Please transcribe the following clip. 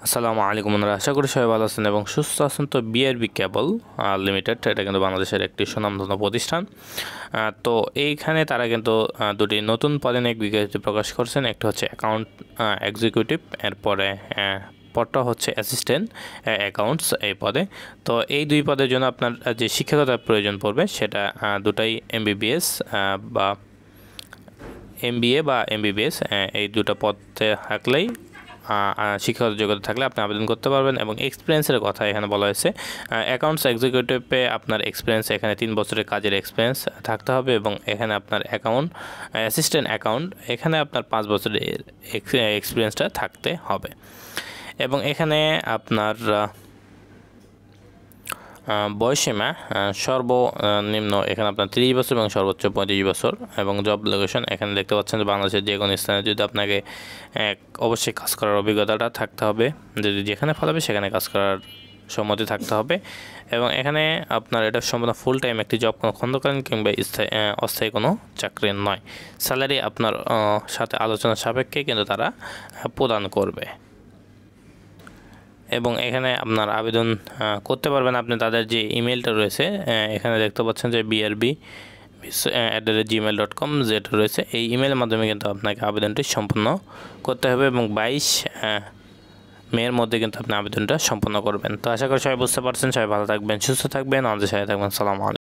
আসসালামু আলাইকুম বন্ধুরা, আশা করি সবাই ভালো আছেন এবং সুস্থ আছেন। তো বিআরবি কেবল লিমিটেড, এটা কিন্তু বাংলাদেশের একটি সুনামধন্য প্রতিষ্ঠান। তো এইখানে তারা কিন্তু দুটি নতুন পদে নিয়োগ বিজ্ঞপ্তি প্রকাশ করছেন। একটা হচ্ছে অ্যাকাউন্ট এক্সিকিউটিভ, এরপরে পদটা হচ্ছে অ্যাসিস্ট্যান্ট অ্যাকাউন্টস এই পদে। তো এই দুই পদের জন্য আপনার যে শিক্ষাগতার প্রয়োজন পড়বে সেটা দুটাই এমবিবিএস বা এমবিএ বা এমবিবিএস, এই দুটো পদে থাকলেই শিক্ষাগত যোগ্যতা থাকলে আপনি আবেদন করতে পারবেন। এবং এক্সপিরিয়েন্সের কথা এখানে বলা হয়েছে, অ্যাকাউন্টস এক্সিকিউটিভে আপনার এক্সপিরিয়েন্স এখানে 3 বছরের কাজের এক্সপিরিয়েন্স থাকতে হবে। এবং এখানে আপনার অ্যাসিস্ট্যান্ট অ্যাকাউন্ট এখানে আপনার 5 বছরের এক্সপিরিয়েন্সটা থাকতে হবে। এবং এখানে আপনার বয়সীমা সর্বনিম্ন এখানে আপনার 30 বছর এবং সর্বোচ্চ 35 বছর। এবং জব লোকেশন এখানে দেখতে পাচ্ছেন যে বাংলাদেশের যে কোনো স্থানে যদি আপনাকে অবশ্যই কাজ করার অভিজ্ঞতাটা থাকতে হবে, যদি যেখানে ফলাবে সেখানে কাজ করার সম্মতি থাকতে হবে। এবং এখানে আপনার এটা সম্পূর্ণ ফুল টাইম একটি জব, কোনো খণ্ডকালীন কিংবা অস্থায়ী কোনো চাকরি নয়। স্যালারি আপনার সাথে আলোচনা সাপেক্ষে কিন্তু তারা প্রদান করবে। এবং এখানে আপনার আবেদন করতে পারবেন আপনি তাদের যে ইমেলটা রয়েছে, এখানে দেখতে পাচ্ছেন যে brb@gmail.com যেটা রয়েছে, এই ইমেলের মাধ্যমে কিন্তু আপনাকে আবেদনটি সম্পূর্ণ করতে হবে। এবং 22 মের মধ্যে কিন্তু আপনি আবেদনটা সম্পূর্ণ করবেন। তো আশা করি সবাই বুঝতে পারছেন। সবাই ভালো থাকবেন, সুস্থ থাকবেন, আমাদের সাথে থাকবেন। সালাম আলাইকুম।